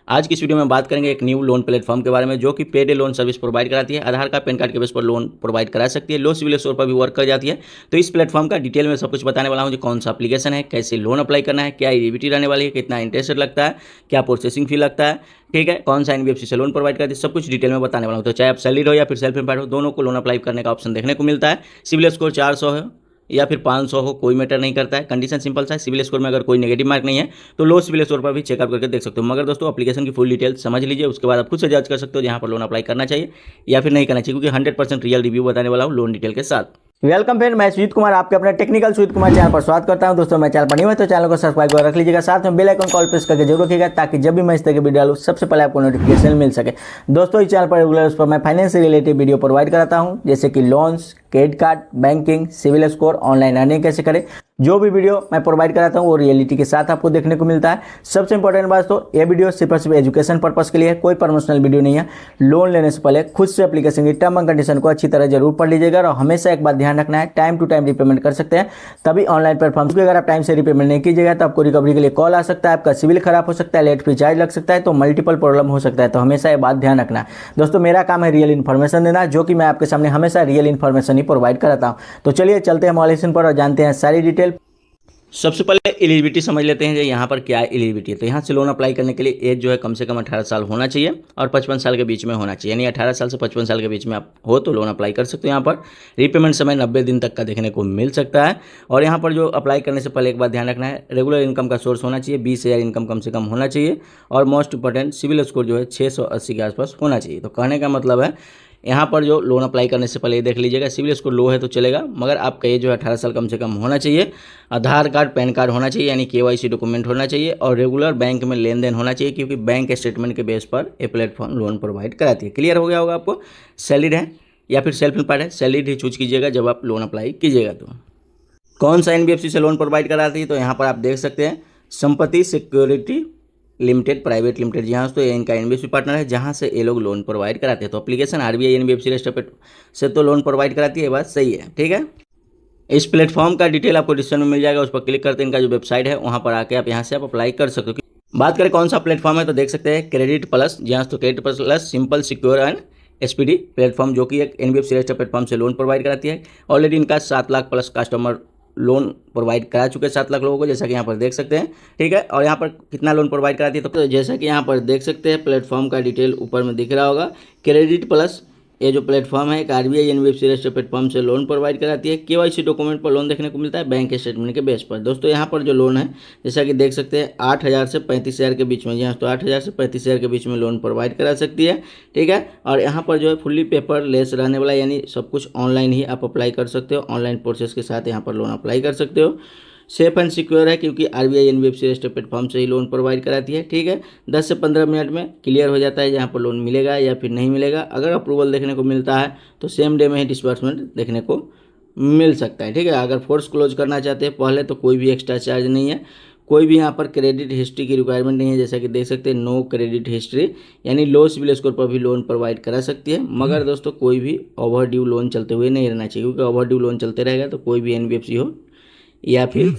आज की इस वीडियो में बात करेंगे एक न्यू लोन प्लेटफॉर्म के बारे में जो कि पेड लोन सर्विस प्रोवाइड कराती है। आधार कार्ड पैन कार्ड के बेस पर लोन प्रोवाइड करा सकती है, लो सिविल स्कोर पर भी वर्क कर जाती है। तो इस प्लेटफॉर्म का डिटेल में सब कुछ बताने वाला हूँ, जो कौन सा एप्लीकेशन है, कैसे लोन अप्लाई करना है, क्या एलिजिबिलिटी रहने वाली है, कितना इंटरेस्ट लगता है, क्या प्रोसेसिंग फी लगता है, ठीक है, कौन सा एनबीएफसी से लोन प्रोवाइड करती है, सब कुछ डिटेल में बताने वाला हूँ। तो चाहे आप सैलरीड हो या फिर सेल्फ एम्प्लॉयड हो, दोनों को लोन अप्लाई करने का ऑप्शन देखने को मिलता है। सिविल स्कोर 400 है या फिर 500 हो, कोई मैटर नहीं करता है। कंडीशन सिंपल सा है, सिविल स्कोर में अगर कोई नेगेटिव मार्क नहीं है तो लो सिविल स्कोर पर भी चेकअप करके देख सकते हो। मगर दोस्तों एप्लीकेशन की फुल डिटेल समझ लीजिए, उसके बाद आप खुद से जज कर सकते हो जहाँ पर लोन अप्लाई करना चाहिए या फिर नहीं करना चाहिए, क्योंकि 100% रियल रिव्यू बताने वाला हूँ लोन डिटेल के साथ। वेलकम फ्रेंड, मैं सुजीत कुमार आपके अपने टेक्निकल सुजीत कुमार चैनल पर स्वागत करता हूं। दोस्तों मैं चैनल पर नहीं हुआ तो चैनल को सब्सक्राइब कर रख लीजिएगा, साथ में बेल आइकन कॉल प्रेस करके जरूर रखिएगा ताकि जब भी मैं इस तरह की वीडियो डालूं सबसे पहले आपको नोटिफिकेशन मिल सके। दोस्तों इस चैनल पर रेगुलर उस पर मैं फाइनेंस से रिलेटेड वीडियो प्रोवाइड कराता हूं, जैसे कि loans, credit card, banking, CIBIL score, online earning कैसे करें। जो भी वीडियो मैं प्रोवाइड कराता हूँ वो रियलिटी के साथ आपको देखने को मिलता है। सबसे इंपॉर्टेंट बात तो ये वीडियो सिर्फ और सिर्फ एजुकेशन पर्पस के लिए है, कोई प्रमोशनल वीडियो नहीं है। लोन लेने से पहले खुद से एप्लीकेशन की टर्म एंड कंडीशन को अच्छी तरह जरूर पढ़ लीजिएगा और हमेशा एक बात ध्यान रखना है, टाइम टू टाइम रिपेमेंट कर सकते हैं तभी ऑनलाइन प्लेटफॉर्म, क्योंकि अगर आप टाइम से रिपेमेंट नहीं कीजिएगा तो आपको रिकवरी के लिए कॉल आ सकता है, आपका सिविल खराब हो सकता है, लेट फी चार्ज लग सकता है, तो मल्टीपल प्रॉब्लम हो सकता है। तो हमेशा ये बात ध्यान रखना है। दोस्तों मेरा काम है रियल इन्फॉर्मेशन देना, जो कि मैं आपके सामने हमेशा रियल इन्फॉर्मेशन ही प्रोवाइड कराता हूँ। तो चलिए चलते हैं मॉलिसन पर और जानते हैं सारी डिटेल। सबसे पहले एलिजिबिलिटी समझ लेते हैं, जो यहाँ पर क्या एलिजिबिलिटी है। तो यहाँ से लोन अप्लाई करने के लिए एज जो है कम से कम 18 साल होना चाहिए और 55 साल के बीच में होना चाहिए, यानी 18 साल से 55 साल के बीच में आप हो तो लोन अप्लाई कर सकते हो। यहाँ पर रिपेमेंट समय 90 दिन तक का देखने को मिल सकता है। और यहाँ पर जो अप्लाई करने से पहले एक बात ध्यान रखना है, रेगुलर इनकम का सोर्स होना चाहिए, 20,000 इनकम कम से कम होना चाहिए और मोस्ट इंपॉर्टेंट सिविल स्कोर जो है 680 के आसपास होना चाहिए। तो कहने का मतलब है यहाँ पर जो लोन अप्लाई करने से पहले ये देख लीजिएगा, सिविल स्कोर लो है तो चलेगा, मगर आपका ये जो है 18 साल कम से कम होना चाहिए, आधार कार्ड पैन कार्ड होना चाहिए, यानी केवाईसी डॉक्यूमेंट होना चाहिए और रेगुलर बैंक में लेन देन होना चाहिए, क्योंकि बैंक स्टेटमेंट के बेस पर ये प्लेटफॉर्म लोन प्रोवाइड कराती है। क्लियर हो गया होगा आपको। सैलरीड है या फिर सेल्फ एम्प्लॉयड है, सैलरीड ही चूज कीजिएगा जब आप लोन अप्लाई कीजिएगा। तो कौन सा एनबीएफसी से लोन प्रोवाइड कराती है, तो यहाँ पर आप देख सकते हैं संपत्ति सिक्योरिटी लिमिटेड प्राइवेट लिमिटेड, जहाँ तो ये इनका एनबीएफसी पार्टनर है, जहाँ से ये लोग लोन प्रोवाइड कराते हैं। तो एप्लीकेशन आरबीआई एनबीएफसी रजिस्टर्ड से तो लोन प्रोवाइड कराती है, बात सही है, ठीक है। इस प्लेटफॉर्म का डिटेल आपको डिस्क्रिप्शन में मिल जाएगा, उस पर क्लिक करते इनका जो वेबसाइट है वहाँ पर आके आप यहाँ से आप अप्लाई कर सकते हो। बात करें कौन सा प्लेटफॉर्म है, तो देख सकते हैं क्रेडिट प्लस, जहाँ तो credit plus simple secure and SPD platform, जो कि एक एनबीएफसी रजिस्टर्ड प्लेटफॉर्म से लोन प्रोवाइड कराती है। ऑलरेडी इनका 7 lakh plus customer loan provide करा चुके हैं, 7 लाख लोगों को, जैसा कि यहाँ पर देख सकते हैं, ठीक है। और यहाँ पर कितना लोन प्रोवाइड कराती है, तो जैसा कि यहाँ पर देख सकते हैं प्लेटफॉर्म का डिटेल ऊपर में दिख रहा होगा। क्रेडिट प्लस ये जो प्लेटफॉर्म है एक आरबीआई एनबीएफसी रजिस्टर्ड प्लेटफॉर्म से लोन प्रोवाइड कराती है। केवाईसी डॉक्यूमेंट पर लोन देखने को मिलता है बैंक स्टेटमेंट के बेस पर। दोस्तों यहाँ पर जो लोन है जैसा कि देख सकते हैं 8,000 से 35,000 के बीच में, यहाँ तो 8,000 से 35,000 के बीच में लोन प्रोवाइड करा सकती है, ठीक है। और यहाँ पर जो है फुल्ली पेपर लेस रहने वाला, यानी सब कुछ ऑनलाइन ही आप अप्लाई कर सकते हो, ऑनलाइन प्रोसेस के साथ यहाँ पर लोन अप्लाई कर सकते हो। सेफ एंड सिक्योर है, क्योंकि आरबीआई एनबीएफसी रजिस्टर्ड प्लेटफॉर्म से ही लोन प्रोवाइड कराती है, ठीक है। 10 से 15 मिनट में क्लियर हो जाता है जहाँ पर लोन मिलेगा या फिर नहीं मिलेगा। अगर अप्रूवल देखने को मिलता है तो सेम डे में ही डिसबर्समेंट देखने को मिल सकता है, ठीक है। अगर फोर्स क्लोज करना चाहते हैं पहले तो कोई भी एक्स्ट्रा चार्ज नहीं है, कोई भी यहाँ पर क्रेडिट हिस्ट्री की रिक्वायरमेंट नहीं है, जैसा कि देख सकते हैं नो क्रेडिट हिस्ट्री, यानी लो सिविल स्कोर पर भी लोन प्रोवाइड करा सकती है। मगर दोस्तों कोई भी ओवर ड्यू लोन चलते हुए नहीं रहना चाहिए, क्योंकि ओवर ड्यू लोन चलते रहेगा तो कोई भी एनबीएफसी हो या फिर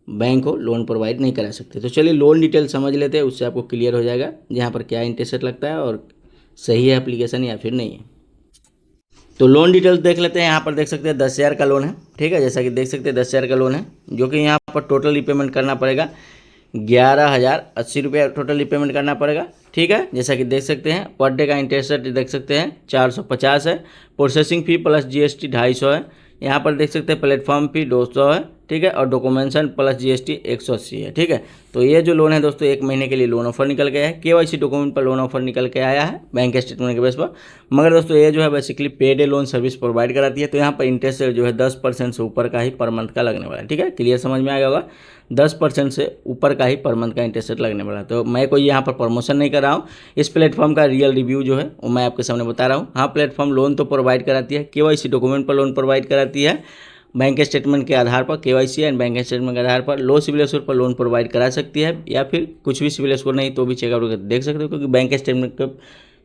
बैंक हो लोन प्रोवाइड नहीं करा सकते। तो चलिए लोन डिटेल समझ लेते हैं, उससे आपको क्लियर हो जाएगा यहाँ पर क्या इंटरेस्ट लगता है और सही है एप्लीकेशन या फिर नहीं है। तो लोन डिटेल्स देख लेते हैं। यहाँ पर देख सकते हैं 10,000 का लोन है, ठीक है, जैसा कि देख सकते हैं 10,000 का लोन है, जो कि यहाँ पर टोटल रिपेमेंट करना पड़ेगा 11,080 रुपये टोटल रिपेमेंट करना पड़ेगा, ठीक है। जैसा कि देख सकते हैं पर डे का इंटरेस्ट देख सकते हैं 450 है, प्रोसेसिंग फी प्लस जीएसटी 250 है, यहाँ पर देख सकते हैं प्लेटफॉर्म फी 200 है, ठीक है, और डॉक्यूमेंटेशन प्लस जीएसटी 180 है, ठीक है। तो ये जो लोन है दोस्तों 1 महीने के लिए लोन ऑफर निकल गया है, केवाईसी डॉक्यूमेंट पर लोन ऑफर निकल के आया है बैंक स्टेटमेंट के बेस पर। मगर दोस्तों ये जो है basically paid loan service provide कराती है, तो यहाँ पर इंटरेस्ट जो है 10% से ऊपर का ही पर मंथ का लगने वाला है, ठीक है। क्लियर समझ में आ गया होगा, 10% से ऊपर का ही पर मंथ का इंटरेस्ट लगने वाला है। तो मैं कोई यहाँ पर प्रमोशन नहीं कर रहा हूँ, इस प्लेटफॉर्म का रियल रिव्यू जो है वो मैं आपके सामने बता रहा हूँ। हाँ, प्लेटफॉर्म लोन तो प्रोवाइड कराती है, केवाईसी डॉक्यूमेंट पर लोन प्रोवाइड कराती है, बैंक स्टेटमेंट के आधार पर केवाईसी एंड बैंक स्टेटमेंट के आधार पर लो सिविल स्कोर पर लोन प्रोवाइड करा सकती है, या फिर कुछ भी सिविल स्कोर नहीं तो भी चेकआउट करके देख सकते हो, क्योंकि बैंक स्टेटमेंट के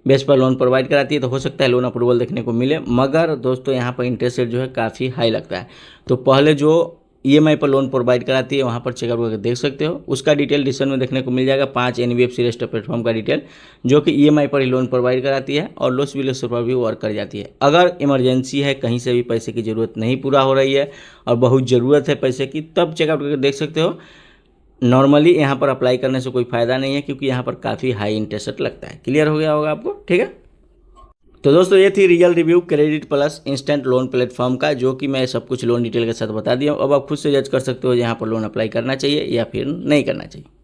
बेस पर लोन प्रोवाइड कराती है तो हो सकता है लोन अप्रूवल देखने को मिले। मगर दोस्तों यहाँ पर इंटरेस्ट रेट जो है काफ़ी हाई लगता है। तो पहले जो ईएमआई पर लोन प्रोवाइड कराती है, वहाँ पर चेकआउट करके देख सकते हो। उसका डिटेल डिस्क्रिप्शन में देखने को मिल जाएगा। 5 एनबीएफसी रजिस्टर्ड प्लेटफॉर्म का डिटेल जो कि ईएमआई पर ही लोन प्रोवाइड कराती है और लॉस विलेसर पर भी वर्क कर जाती है। अगर इमरजेंसी है, कहीं से भी पैसे की ज़रूरत नहीं पूरा हो रही है और बहुत ज़रूरत है पैसे की, तब चेकआउट करके देख सकते हो। नॉर्मली यहाँ पर अप्लाई करने से कोई फ़ायदा नहीं है क्योंकि यहाँ पर काफ़ी हाई इंटरेस्ट लगता है। क्लियर हो गया होगा आपको, ठीक है। तो दोस्तों ये थी real review credit plus instant loan platform का, जो कि मैं सब कुछ लोन डिटेल के साथ बता दिया हूँ। अब आप खुद से जज कर सकते हो यहाँ पर लोन अप्लाई करना चाहिए या फिर नहीं करना चाहिए।